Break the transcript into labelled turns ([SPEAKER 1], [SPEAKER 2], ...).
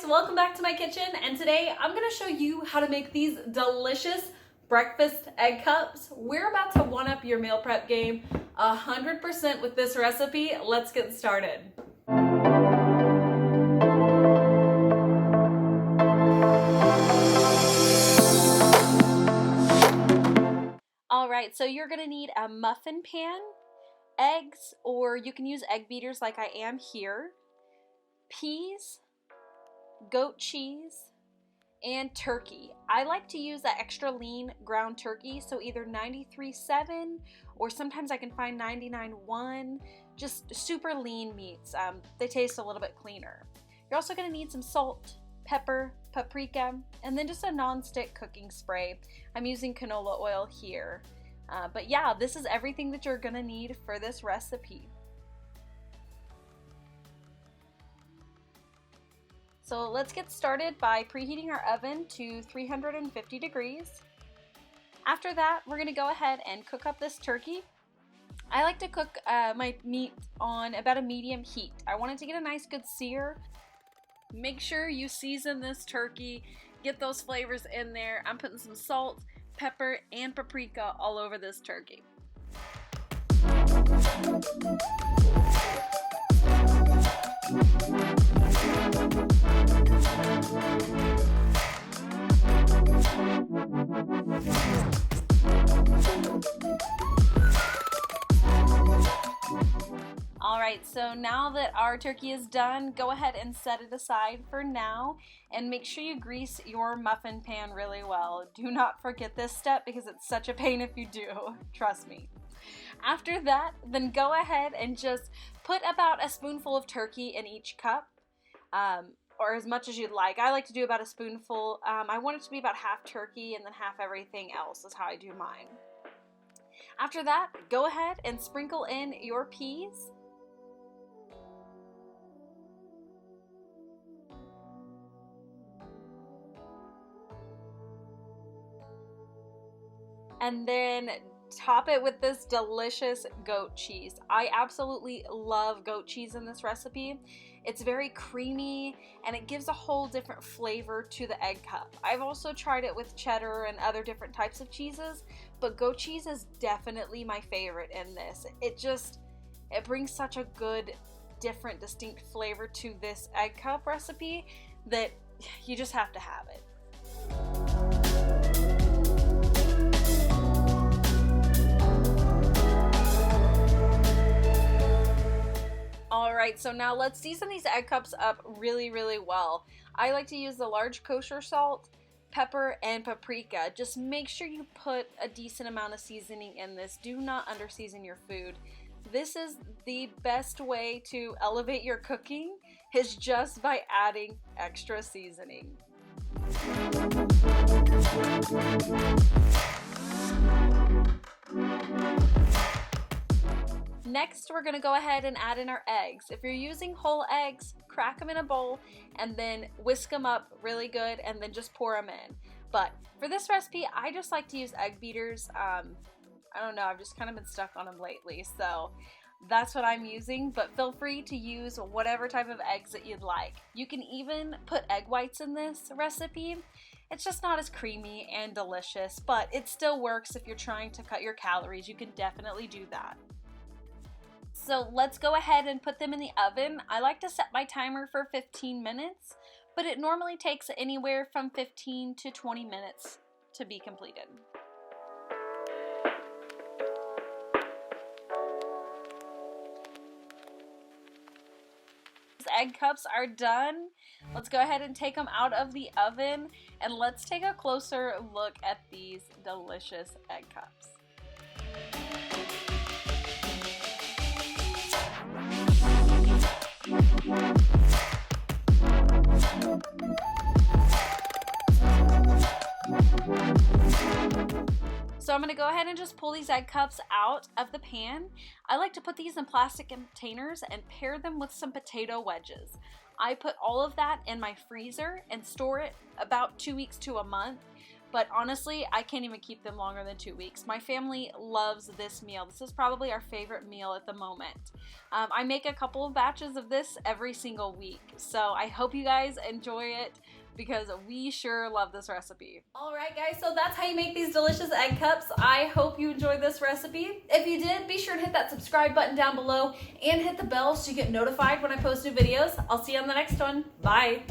[SPEAKER 1] welcome back to my kitchen, and today I'm gonna show you how to make these delicious breakfast egg cups. We're about to one-up your meal prep game 100% with this recipe. Let's get started. All right, so you're gonna need a muffin pan, eggs, or you can use egg beaters like I am here, peas, goat cheese, and turkey. I like to use that extra lean ground turkey, so either 93.7 or sometimes I can find 99.1, just super lean meats. They taste a little bit cleaner. You're also going to need some salt, pepper, paprika, and then just a non-stick cooking spray. I'm using canola oil here. But yeah, this is everything that you're going to need for this recipe. So let's get started by preheating our oven to 350 degrees. After that, we're going to go ahead and cook up this turkey. I like to cook my meat on about a medium heat. I want it to get a nice good sear. Make sure you season this turkey, get those flavors in there. I'm putting some salt, pepper, and paprika all over this turkey. Alright, so now that our turkey is done, go ahead and set it aside for now, and make sure you grease your muffin pan really well. Do not forget this step because it's such a pain if you do, trust me. After that, then go ahead and just put about a spoonful of turkey in each cup, or as much as you'd like. I like to do about a spoonful. I want it to be about half turkey and then half everything else is how I do mine. After that, go ahead and sprinkle in your peas. And then top it with this delicious goat cheese. I absolutely love goat cheese in this recipe. It's very creamy and it gives a whole different flavor to the egg cup. I've also tried it with cheddar and other different types of cheeses, but goat cheese is definitely my favorite in this. It brings such a good, different, distinct flavor to this egg cup recipe that you just have to have it. Alright, so now let's season these egg cups up really, really well. I like to use the large kosher salt, pepper, and paprika. Just make sure you put a decent amount of seasoning in this. Do not under-season your food. This is the best way to elevate your cooking, is just by adding extra seasoning. Next, we're going to go ahead and add in our eggs. If you're using whole eggs, crack them in a bowl and then whisk them up really good and then just pour them in. But for this recipe, I just like to use egg beaters. I don't know, I've just kind of been stuck on them lately, so that's what I'm using, but feel free to use whatever type of eggs that you'd like. You can even put egg whites in this recipe. It's just not as creamy and delicious, but it still works if you're trying to cut your calories. You can definitely do that. So let's go ahead and put them in the oven. I like to set my timer for 15 minutes, but it normally takes anywhere from 15 to 20 minutes to be completed. Egg cups are done. Let's go ahead and take them out of the oven and let's take a closer look at these delicious egg cups. So I'm going to go ahead and just pull these egg cups out of the pan. I like to put these in plastic containers and pair them with some potato wedges. I put all of that in my freezer and store it about 2 weeks to a month. but honestly, I can't even keep them longer than 2 weeks. My family loves this meal. This is probably our favorite meal at the moment. I make a couple of batches of this every single week, so I hope you guys enjoy it because we sure love this recipe. Alright guys, so that's how you make these delicious egg cups. I hope you enjoyed this recipe. If you did, be sure to hit that subscribe button down below and hit the bell so you get notified when I post new videos. I'll see you on the next one. Bye!